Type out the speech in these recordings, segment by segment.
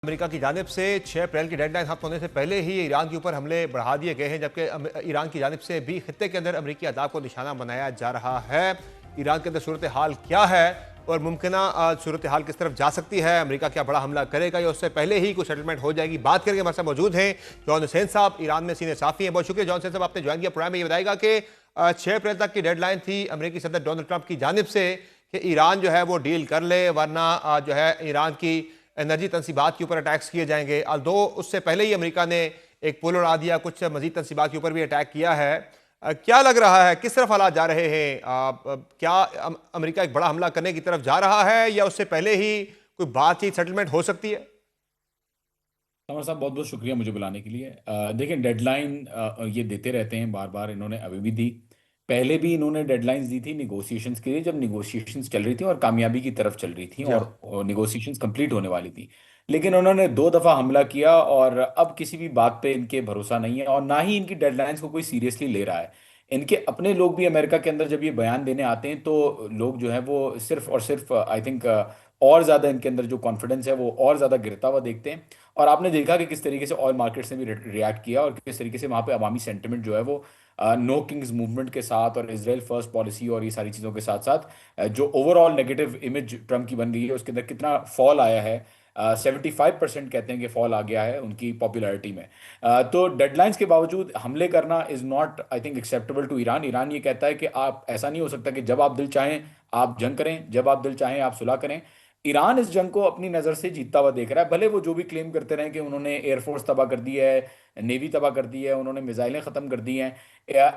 America की जानिब से 6 अप्रैल की डेडलाइन खत्म होने से पहले ही ईरान के ऊपर हमले बढ़ा दिए गए हैं, जबकि ईरान की जानिब से भी खित्ते के अंदर अमेरिकी अहदाफ को निशाना बनाया जा रहा है। ईरान के अंदर सूरत हाल क्या है और मुमकिना सूरत हाल किस तरफ जा सकती है, अमेरिका क्या बड़ा हमला करेगा या उससे पहले ही कुछ सेटलमेंट हो जाएगी, बात करके हमारे साथ मौजूद हैं जॉन हुसैन साहब, ईरान में सीनियर साफी हैं। बहुत शुक्रिया जॉन हुसैन साहब, आपने ज्वाइन किया प्रोग्राम में। ये बताएगा कि 6 अप्रैल तक की डेडलाइन थी अमेरिकी सदर डोनाल्ड ट्रंप की जानिब से कि ईरान जो है वो डील कर ले, वरना जो है ईरान की एनर्जी तनसीबात के ऊपर अटैक्स किए जाएंगे। दो उससे पहले ही अमेरिका ने एक पोल उड़ा दिया, कुछ मजीद तनसीबात के ऊपर भी अटैक किया है। क्या लग रहा है, किस तरफ हालात जा रहे हैं? क्या अमेरिका एक बड़ा हमला करने की तरफ जा रहा है या उससे पहले ही कोई बातचीत सेटलमेंट हो सकती है? समर साहब, बहुत बहुत शुक्रिया मुझे बुलाने के लिए। देखें, डेडलाइन ये देते रहते हैं बार बार, इन्होंने अभी भी दी। पहले भी इन्होंने डेडलाइंस दी थी निगोशिएशंस के लिए, जब निगोशिएशंस चल रही थी और कामयाबी की तरफ चल रही थी जी हाँ। और निगोशिएशंस कंप्लीट होने वाली थी। लेकिन उन्होंने दो दफा हमला किया और अब किसी भी बात पे इनके भरोसा नहीं है और ना ही इनकी डेडलाइंस को कोई सीरियसली ले रहा है। इनके अपने लोग भी अमेरिका के अंदर जब ये बयान देने आते हैं तो लोग जो है वो सिर्फ और सिर्फ आई थिंक और ज्यादा इनके अंदर जो कॉन्फिडेंस है वो और ज्यादा गिरता हुआ देखते हैं। और आपने देखा कि किस तरीके से ऑयल मार्केट्स ने भी रिएक्ट किया और किस तरीके से वहां पे अवामी सेंटिमेंट जो है वो नो किंग्स मूवमेंट के साथ और इजराइल फर्स्ट पॉलिसी और ये सारी चीज़ों के साथ साथ जो ओवरऑल नेगेटिव इमेज ट्रम्प की बन गई है उसके अंदर कितना फॉल आया है। 75% कहते हैं कि फॉल आ गया है उनकी पॉपुलैरिटी में। तो डेडलाइंस के बावजूद हमले करना is not I think acceptable to Iran. Iran ये कहता है कि आप ऐसा नहीं हो सकता कि जब आप दिल चाहें आप जंग करें, जब आप दिल चाहें आप सुलह करें। ईरान इस जंग को अपनी नज़र से जीतता हुआ देख रहा है, भले वो जो भी क्लेम करते रहे कि उन्होंने एयरफोर्स तबाह कर दी है, नेवी तबाह कर दी है, उन्होंने मिसाइलें ख़त्म कर दी हैं।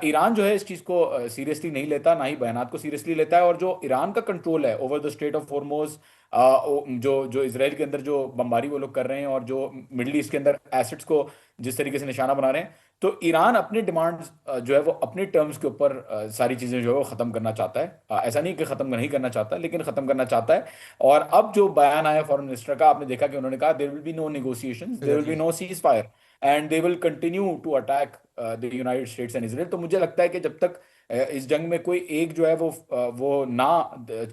ईरान जो है इस चीज़ को सीरियसली नहीं लेता, ना ही बयानात को सीरियसली लेता है। और जो ईरान का कंट्रोल है over the straight of Hormuz, जो जो इसराइल के अंदर जो बमबारी वो लोग कर रहे हैं और जो मिडल ईस्ट के अंदर एसेट्स को जिस तरीके से निशाना बना रहे हैं, तो ईरान अपने डिमांड्स जो है वो अपने टर्म्स के ऊपर सारी चीज़ें जो है वो ख़त्म करना चाहता है। ऐसा नहीं कि ख़त्म नहीं करना चाहता, लेकिन ख़त्म करना चाहता है। और अब जो बयान आया फॉरेन मिनिस्टर का, आपने देखा कि उन्होंने कहा there will be no negotiations, there will be exactly. No ceasefire and they will continue to attack the United States and Israel. तो मुझे लगता है कि जब तक इस जंग में कोई एक जो है वो ना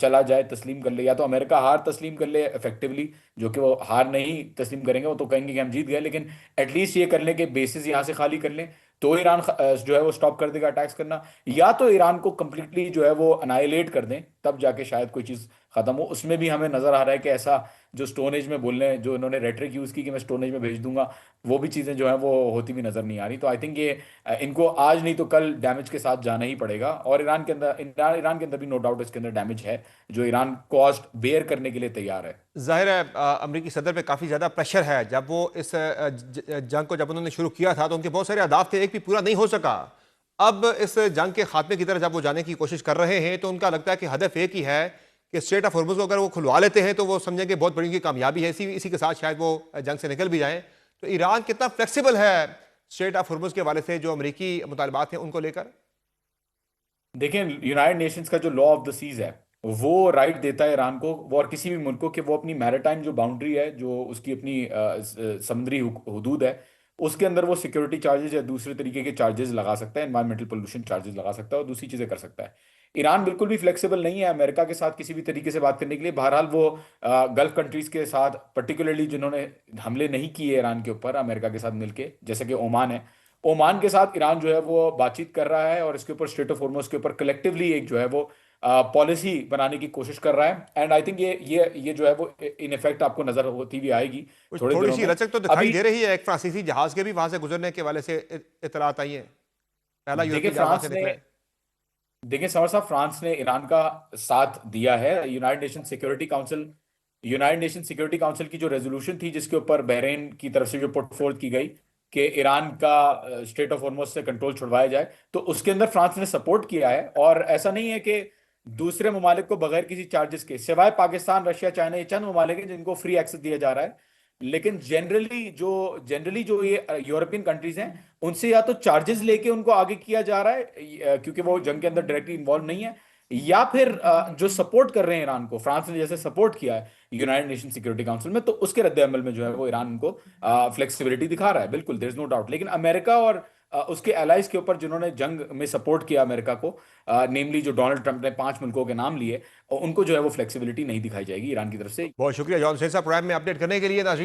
चला जाए, तस्लीम कर ले, या तो अमेरिका हार तस्लीम कर ले इफेक्टिवली, जो कि वो हार नहीं तस्लीम करेंगे, वो तो कहेंगे कि हम जीत गए, लेकिन एटलीस्ट ये कर लें कि बेसिस यहाँ से खाली कर लें, तो ईरान जो है वो स्टॉप कर देगा अटैक्स करना। या तो ईरान को कंप्लीटली जो है वो अनाइलेट कर दें, तब जाके शायद कोई चीज़ खत्म हो। उसमें भी हमें नजर आ रहा है कि ऐसा जो स्टोन एज में बोल रहे हैं, जो इन्होंने रेटरिक यूज की कि मैं स्टोन एज में भेज दूंगा, वो भी चीज़ें जो है वो होती भी नजर नहीं आ रही। तो आई थिंक ये इनको आज नहीं तो कल डैमेज के साथ जाना ही पड़ेगा। और ईरान के अंदर भी नो डाउट इसके अंदर डैमेज है जो ईरान कॉस्ट बेयर करने के लिए तैयार है। जाहिर है अमेरिकी सदर पे काफ़ी ज़्यादा प्रेशर है। जब वो इस जंग को जब उन्होंने शुरू किया था तो उनके बहुत सारे अहदाफ थे, एक भी पूरा नहीं हो सका। अब इस जंग के खात्मे की तरफ जब वो जाने की कोशिश कर रहे हैं तो उनका लगता है कि हदफ एक ही है कि स्ट्रेट ऑफ हॉर्मुज़ को अगर वो खुलवा लेते हैं तो वो समझेंगे बहुत बड़ी उनकी कामयाबी है, इसी इसी के साथ शायद वो जंग से निकल भी जाएं। तो ईरान कितना फ्लेक्सिबल है स्ट्रेट ऑफ हॉर्मुज़ के हवाले से जो अमेरिकी मुतालबात हैं उनको लेकर? देखें, यूनाइटेड नेशंस का जो लॉ ऑफ द सीज है वो राइट देता है ईरान को, वो और किसी भी मुल्क को, कि वो अपनी मैरिटाइम जो बाउंड्री है, जो उसकी अपनी समुद्री हदूद है, उसके अंदर वो सिक्योरिटी चार्जेस या दूसरे तरीके के चार्जेस लगा सकता है, एनवायरमेंटल पोल्यूशन चार्जेस लगा सकता है और दूसरी चीजें कर सकता है। ईरान बिल्कुल भी फ्लेक्सिबल नहीं है अमेरिका के साथ किसी भी तरीके से बात करने के लिए। बहरहाल वो गल्फ कंट्रीज के साथ पर्टिकुलरली जिन्होंने हमले नहीं किए ईरान के ऊपर अमेरिका के साथ मिलके, जैसे कि ओमान है, ओमान के साथ ईरान जो है वो बातचीत कर रहा है और इसके ऊपर स्ट्रेट ऑफ हॉर्मुज़ के ऊपर कलेक्टिवली एक जो है वो पॉलिसी बनाने की कोशिश कर रहा है। एंड आई थिंक ये जो है वो इन इफेक्ट आपको नजर होती भी आएगी कुछ थोड़े थोड़ी दिनों सी में। लचक तो दिखाई अभी दे रही है, एक फ्रांसीसी जहाज के भी वहां से गुजरने के वाले से इतलात आई है, पहला देखिए यूरोपीय जहाज वहां फ्रांस से ने निकला है। देखिए समर साहब, फ्रांस ने ईरान का साथ दिया है। यूनाइटेड नेशन सिक्योरिटी काउंसिल की जो रेजोल्यूशन थी जिसके ऊपर बहरीन की तरफ से जो पुट फोर्थ की गई कि ईरान का स्ट्रेट ऑफ हॉर्मुज़ से कंट्रोल छुड़वाया जाए, तो उसके अंदर फ्रांस ने सपोर्ट किया है। और ऐसा नहीं है कि दूसरे ममालिक को बगैर किसी चार्जेस के, सिवाय पाकिस्तान, रशिया, चाइना, ये चंद ममालिक हैं जिनको फ्री एक्सेस दिया जा रहा है। लेकिन जनरली जो ये यूरोपियन कंट्रीज हैं, उनसे या तो चार्जेस लेके उनको आगे किया जा रहा है क्योंकि वो जंग के अंदर डायरेक्टली इन्वॉल्व नहीं है, या फिर जो सपोर्ट कर रहे हैं ईरान को, फ्रांस ने जैसे सपोर्ट किया है यूनाइटेड नेशन सिक्योरिटी काउंसिल में, तो उसके रद्द अमल में जो है वो ईरान को फ्लेक्सिबिलिटी दिखा रहा है। बिल्कुल, देयर इज नो डाउट। लेकिन अमेरिका और उसके एलाइज के ऊपर जिन्होंने जंग में सपोर्ट किया अमेरिका को, नेमली जो डोनाल्ड ट्रंप ने 5 मुल्कों के नाम लिए, उनको जो है वो फ्लेक्सिबिलिटी नहीं दिखाई जाएगी ईरान की तरफ से। बहुत शुक्रिया जॉन हुसैन साहब प्रोग्राम में अपडेट करने के लिए। नाज़रीन